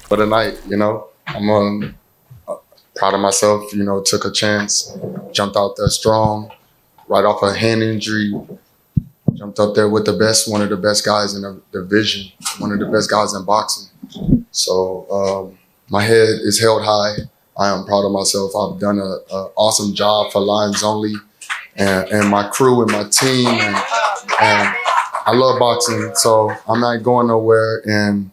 for the night. I'm proud of myself. Took a chance, jumped out there strong, right off a hand injury. Jumped up there with one of the best guys in the division, one of the best guys in boxing. So my head is held high. I am proud of myself. I've done an awesome job for Lions Only and my crew and my team. And I love boxing, so I'm not going nowhere. And,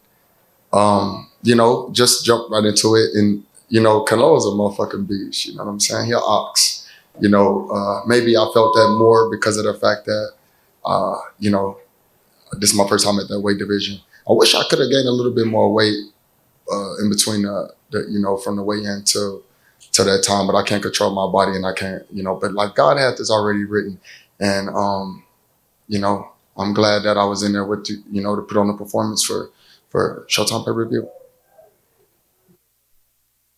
just jump right into it. And, Canelo's a motherfucking beast. You know what I'm saying? He'll ox. Maybe I felt that more because of the fact that, this is my first time at that weight division. I wish I could have gained a little bit more weight in between from the weigh-in to that time, but I can't control my body and I can't, but like God had this already written. And, I'm glad that I was in there with, to put on a performance for ShowTime pay-per-view.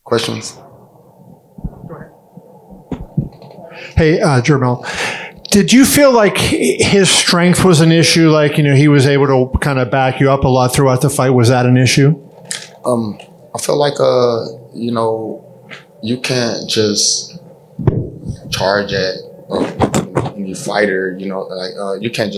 Questions? Go ahead. Hey, Jermell. Did you feel like his strength was an issue? Like, he was able to kind of back you up a lot throughout the fight. Was that an issue? I feel like, you can't just charge at any fighter, you can't,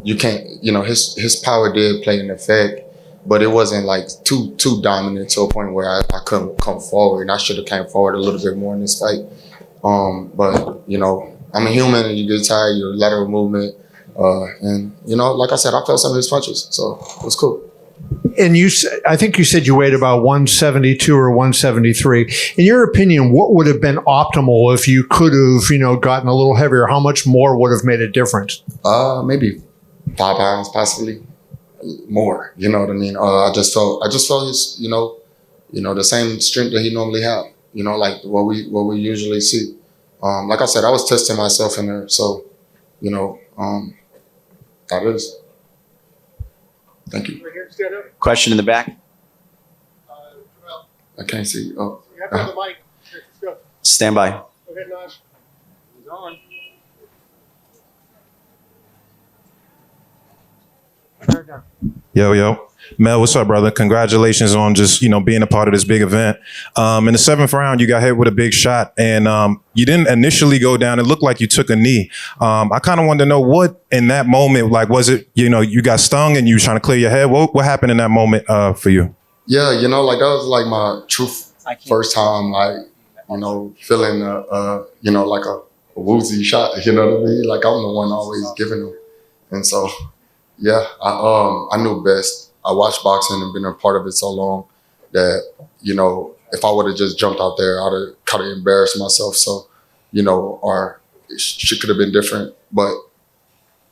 his power did play an effect, but it wasn't like too dominant to a point where I couldn't come forward, and I should have came forward a little bit more in this fight. But, I'm a human and you get tired, your lateral movement. And, like I said, I felt some of his punches, so it was cool. And I think you said you weighed about 172 or 173. In your opinion, what would have been optimal if you could have, gotten a little heavier? How much more would have made a difference? Maybe 5 pounds, possibly more. You know what I mean? I just felt his, the same strength that he normally have. Like what we usually see. Like I said, I was testing myself in there, so that is. Thank you. Question in the back. I can't see. Oh, You have to have the mic. Let's go. Stand by. Go ahead, Naj. He's on. Yo. Mel, what's up, brother? Congratulations on just, being a part of this big event. In the 7th round, you got hit with a big shot and you didn't initially go down. It looked like you took a knee. I kind of wanted to know what in that moment, like, was it, you got stung and you were trying to clear your head? What happened in that moment for you? Yeah, like that was like my first time, like, feeling, like a woozy shot, you know what I mean? Like I'm the one always giving them. And so, yeah, I knew best. I watched boxing and been a part of it so long that, if I would have just jumped out there, I'd have kind of embarrassed myself. So, or shit could have been different. But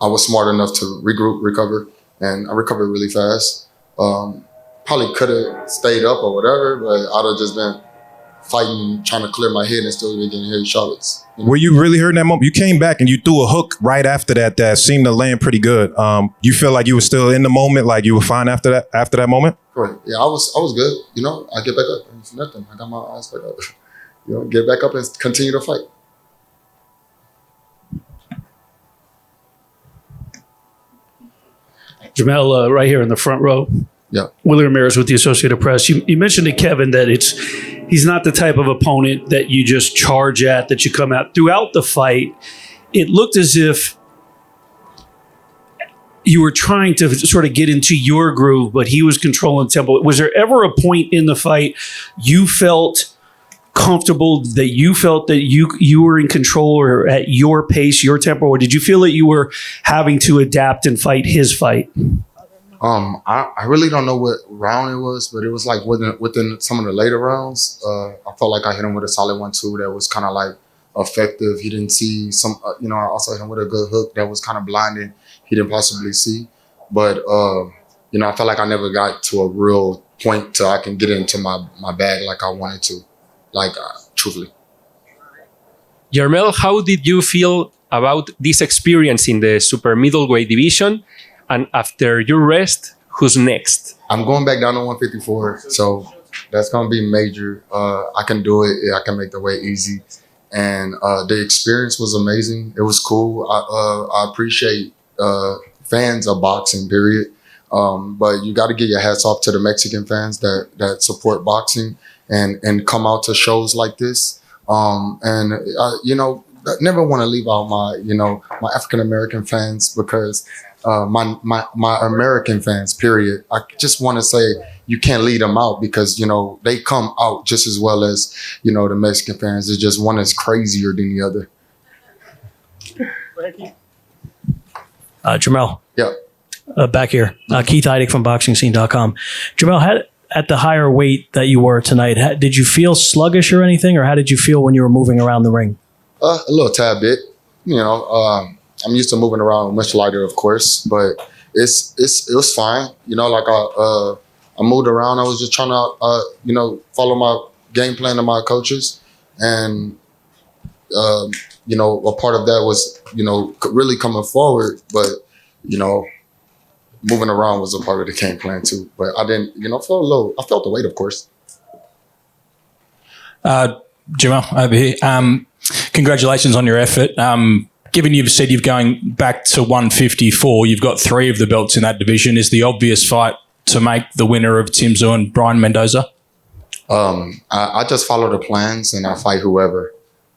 I was smart enough to regroup, recover, and I recovered really fast. Probably could have stayed up or whatever, but I'd have just been fighting, trying to clear my head and still be getting head shots. Were you really hurting that moment? You came back and you threw a hook right after that seemed to land pretty good. You feel like you were still in the moment, like you were fine after that moment? Right. Yeah, I was good. I get back up. It's nothing. I got my eyes back up. Get back up and continue to fight. Jermell, right here in the front row. Yeah. Willie Ramirez with the Associated Press. You mentioned to Kevin that he's not the type of opponent that you just charge at, that you come out. Throughout the fight, it looked as if you were trying to sort of get into your groove, but he was controlling tempo. Was there ever a point in the fight you felt comfortable, that you felt that you were in control or at your pace, your tempo, or did you feel that you were having to adapt and fight his fight? I really don't know what round it was, but it was like within some of the later rounds. I felt like I hit him with a solid 1-2 that was kind of like effective. He didn't see some, I also hit him with a good hook that was kind of blinding. He didn't possibly see. But, I felt like I never got to a real point till I can get into my bag like I wanted to, truthfully. Jermell, how did you feel about this experience in the super middleweight division? And after your rest, who's next? I'm going back down to 154, so that's going to be major. I can do it. I can make the weight easy. And the experience was amazing. It was cool. I appreciate fans of boxing, period. But you got to get your hats off to the Mexican fans that support boxing and come out to shows like this. I never want to leave out my African American fans because my American fans, period. I just want to say you can't leave them out because they come out just as well as the Mexican fans. It's just one is crazier than the other. Jermell. Yeah. Back here. Keith Heidig from BoxingScene.com. Jermell, at the higher weight that you were tonight, did you feel sluggish or anything, or how did you feel when you were moving around the ring? A little tad bit. I'm used to moving around much lighter, of course, but it was fine. I moved around. I was just trying to follow my game plan of my coaches, and a part of that was really coming forward, but moving around was a part of the game plan too. But I didn't feel I felt the weight, of course. Jermell, over here. Congratulations on your effort. Given you've said you're going back to 154, you've got 3 of the belts in that division. Is the obvious fight to make the winner of Tim Tszyu and Brian Mendoza? I just follow the plans and I fight whoever.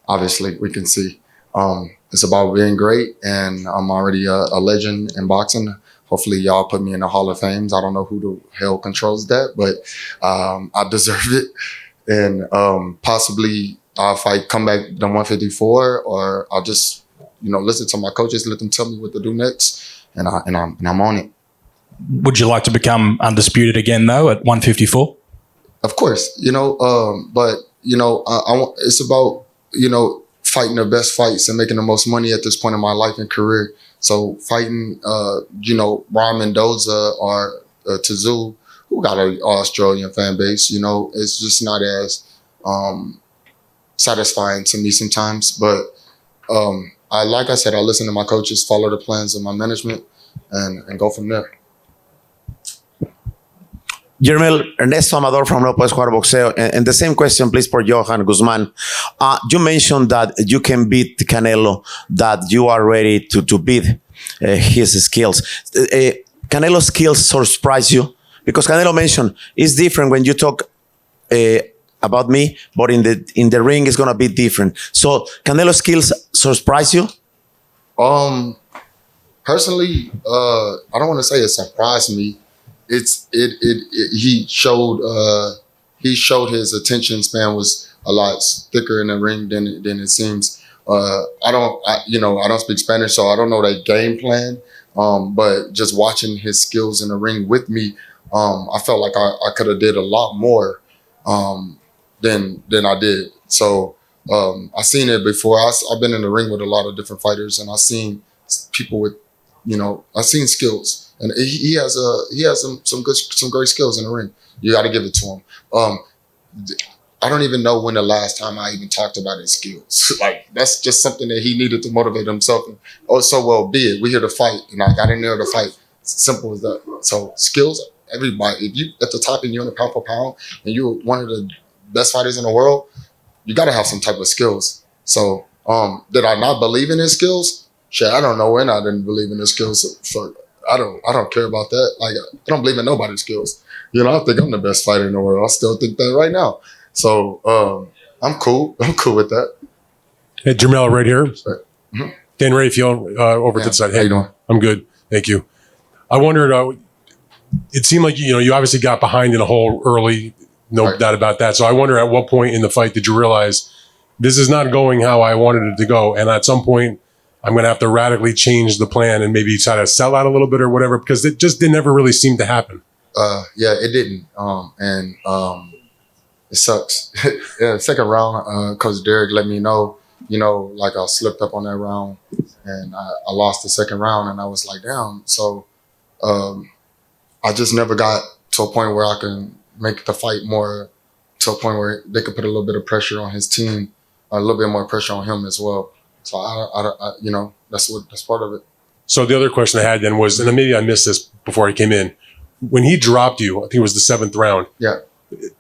Obviously, we can see. It's about being great, and I'm already a legend in boxing. Hopefully, y'all put me in the Hall of Fame. I don't know who the hell controls that, but I deserve it. And possibly if I come back to 154, or I'll just listen to my coaches, let them tell me what to do next, and I'm on it. Would you like to become undisputed again though at 154? Of course, but it's about fighting the best fights and making the most money at this point in my life and career. So fighting Brian Mendoza or Tszyu, who got an Australian fan base, it's just not as satisfying to me sometimes. But like I said, I listen to my coaches, follow the plans of my management, and go from there. Jermell, Ernesto Amador from No Puedes Jugar Boxeo. And the same question, please, for Johan Guzman. You mentioned that you can beat Canelo, that you are ready to beat his skills. Canelo's skills surprise you? Because Canelo mentioned it's different when you talk about me, but in the ring it's going to be different. So Canelo's skills surprise you? Personally, I don't want to say it surprised me. He showed his attention span was a lot thicker in the ring than it seems. I don't speak Spanish, so I don't know that game plan. But just watching his skills in the ring with me, I felt like I could have did a lot more than I did. So I seen it before. I've been in the ring with a lot of different fighters, and I've seen people with, I've seen skills. And he has some great skills in the ring. You got to give it to him. I don't even know when the last time I even talked about his skills. Like, that's just something that he needed to motivate himself. So well be it. We're here to fight, and I got in there to fight. Simple as that. So skills, everybody. If you at the top and you're in a pound for pound, and you're one of the best fighters in the world, you got to have some type of skills. So did I not believe in his skills? Shit, I don't know when I didn't believe in his skills. So I don't care about that. Like, I don't believe in nobody's skills. I think I'm the best fighter in the world. I still think that right now. So I'm cool. I'm cool with that. Hey, Jermell, right here. Mm-hmm. Dan Rayfield, over to the side. Hey, how you doing? I'm good. Thank you. I wondered, it seemed like, you obviously got behind in a hole early. No doubt about that. So I wonder at what point in the fight did you realize this is not going how I wanted it to go? And at some point, I'm going to have to radically change the plan and maybe try to sell out a little bit or whatever, because it just never really seemed to happen. Yeah, it didn't. It sucks. Yeah, second round, Coach Derek let me know, like I slipped up on that round, and I lost the second round, and I was like, damn. So I just never got to a point where I can make the fight more to a point where they could put a little bit of pressure on his team, a little bit more pressure on him as well. So I that's part of it. So the other question I had then was, and maybe I missed this before I came in, when he dropped you, I think it was the 7th round. Yeah.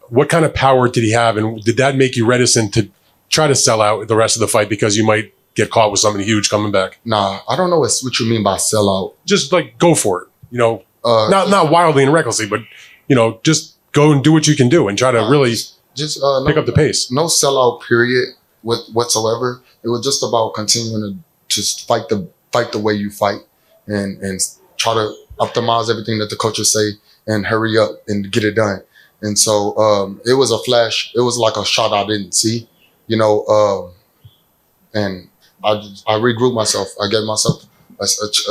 What kind of power did he have, and did that make you reticent to try to sell out the rest of the fight because you might get caught with something huge coming back? Nah, I don't know what you mean by sell out. Just like go for it. Not wildly and recklessly, but just go and do what you can do and try to really just pick up the pace. No sellout period whatsoever. It was just about continuing to just fight the way you fight and try to optimize everything that the coaches say and hurry up and get it done. And so it was a flash. It was like a shot I didn't see, and I regrouped myself. I gave myself a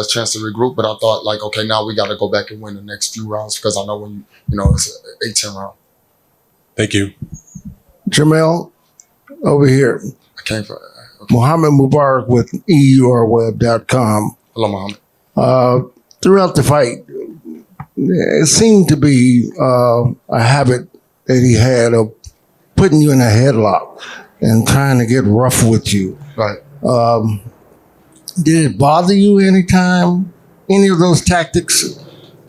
chance to regroup, but I thought like, okay, now we got to go back and win the next few rounds because I know when it's an 8-10 round. Thank you. Jermell, over here. I came for Mohammed Mubarak with EURweb.com. Hello, Mohammed. Throughout the fight, it seemed to be a habit that he had of putting you in a headlock and trying to get rough with you. Right. Did it bother you anytime? Any of those tactics?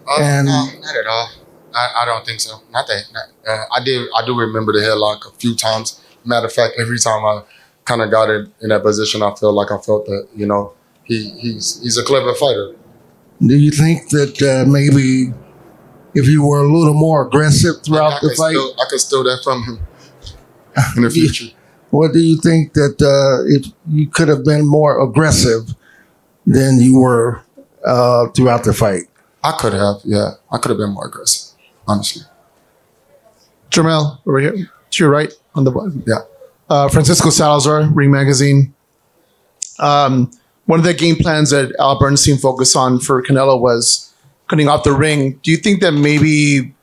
No, not at all. I don't think so. Not that. I do remember the headlock a few times. Matter of fact, every time I kind of got in that position, I felt that he's a clever fighter. Do you think that maybe if you were a little more aggressive throughout the fight? I could steal that from him in the future. Or do you think that if you could have been more aggressive than you were throughout the fight? I could have, yeah. I could have been more aggressive, honestly. Jermell, over here to your right on the button. Yeah. Francisco Salazar, Ring Magazine. One of the game plans that Al Bernstein focused on for Canelo was cutting off the ring. Do you think that maybe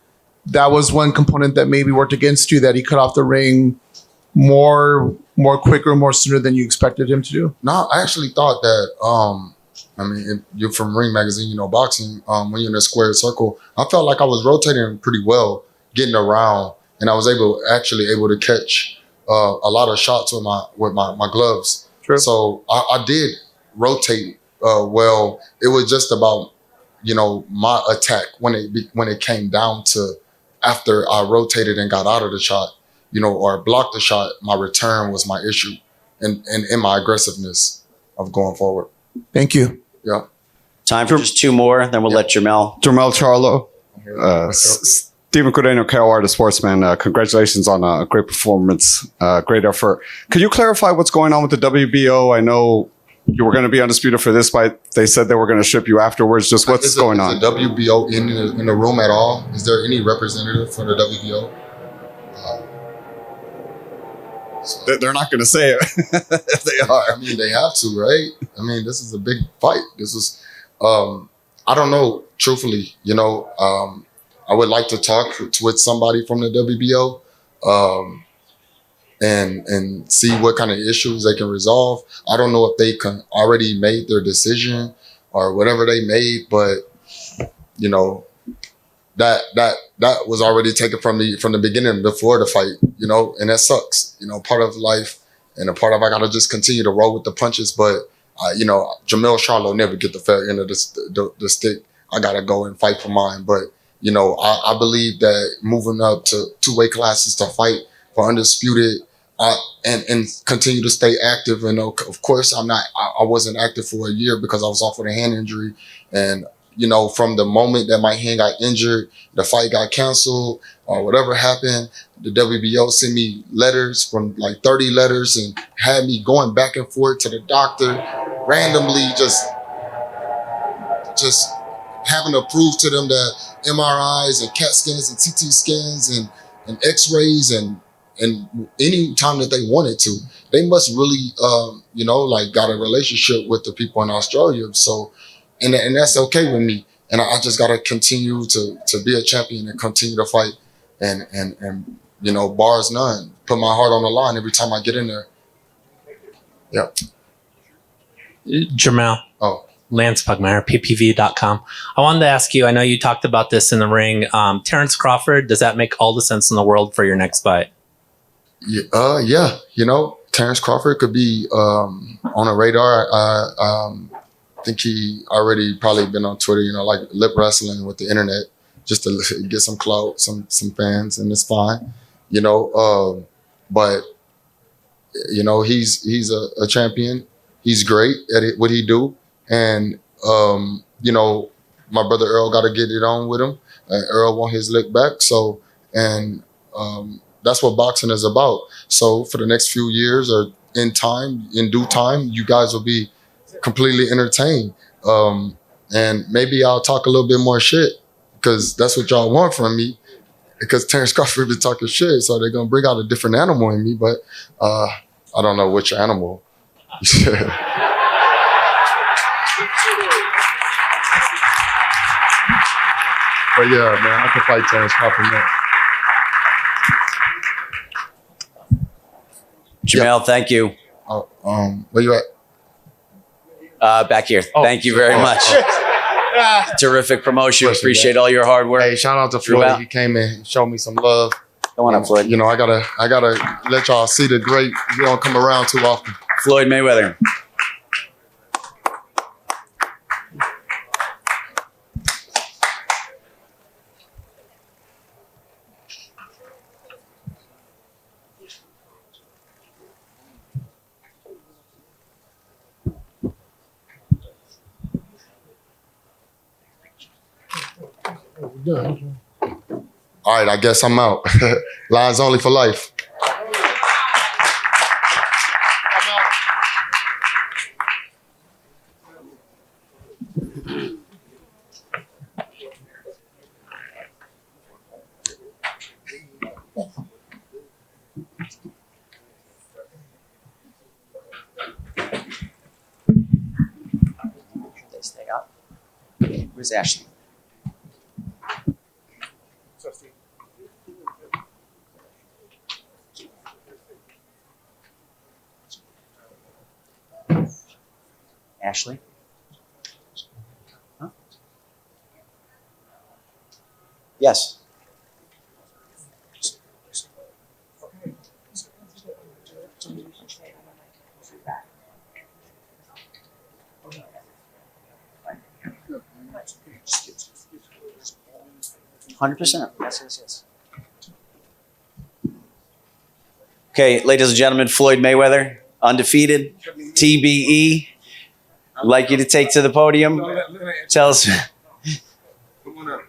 that was one component that maybe worked against you, that he cut off the ring more quicker, more sooner than you expected him to do? No, I actually thought that, you're from Ring Magazine, boxing, when you're in a square circle, I felt like I was rotating pretty well, getting around, and I was able to catch a lot of shots with my gloves. True. So I did rotate well. It was just about my attack when it came down to after I rotated and got out of the shot, or blocked the shot. My return was my issue, and in my aggressiveness of going forward. Thank you. Yeah. Time for just two more, then we'll let Jermell. Jermell Charlo, Stephen Cordeño, KOR, the sportsman. Congratulations on a great performance, great effort. Could you clarify what's going on with the WBO? I know you were going to be undisputed for this fight. They said they were going to ship you afterwards. Just what's going on? Is the WBO in the room at all? Is there any representative for the WBO? They're not going to say it if they are. I mean, they have to, right? I mean, this is a big fight. This is, I don't know, truthfully, I would like to talk with somebody from the WBO and see what kind of issues they can resolve. I don't know if they can already made their decision or whatever they made, but, that was already taken from the beginning before the fight, and that sucks, part of life and a part of I got to just continue to roll with the punches. But, Jermell Charlo never get the fair end of the stick. I got to go and fight for mine. But, I believe that moving up to 2 weight classes to fight for Undisputed and continue to stay active. And of course, I wasn't active for a year because I was off with a hand injury. And, from the moment that my hand got injured, the fight got canceled or whatever happened, the WBO sent me letters from like 30 letters and had me going back and forth to the doctor, randomly just having to prove to them that MRIs and CAT scans and CT scans and X-rays and any time that they wanted to, they must really, got a relationship with the people in Australia. So, and that's okay with me. And I just got to continue to be a champion and continue to fight and bars none. Put my heart on the line every time I get in there. Yeah. Jermell. Oh. Lance Pugmire, ppv.com. I wanted to ask you, I know you talked about this in the ring. Terrence Crawford, does that make all the sense in the world for your next fight? Yeah. Terrence Crawford could be on a radar. I think he already probably been on Twitter, like lip wrestling with the internet just to get some clout, some fans, and it's fine, but he's a champion. He's great at what he do. And, my brother Earl got to get it on with him. And Earl want his lick back. So, and that's what boxing is about. So for the next few years or in due time, you guys will be completely entertained. And maybe I'll talk a little bit more shit because that's what y'all want from me. Because Terrence Crawford been talking shit, so they're gonna bring out a different animal in me. But I don't know which animal. But yeah, man, I can fight Terrence Crawford next. Jermell, thank you. Where you at? Back here. Thank you very much. Terrific promotion. Appreciate all your hard work. Hey, shout out to Floyd. He came in and showed me some love. Come on up, Floyd. You know, I gotta let y'all see the great. You don't come around too often. Floyd Mayweather. All right, I guess I'm out. Lines only for life. They stay up. Where's Ashley? Ashley? Huh? Yes. %. Yes. Okay, ladies and gentlemen, Floyd Mayweather, undefeated, TBE. I'd like you to take to the podium. Tell us. Come on up.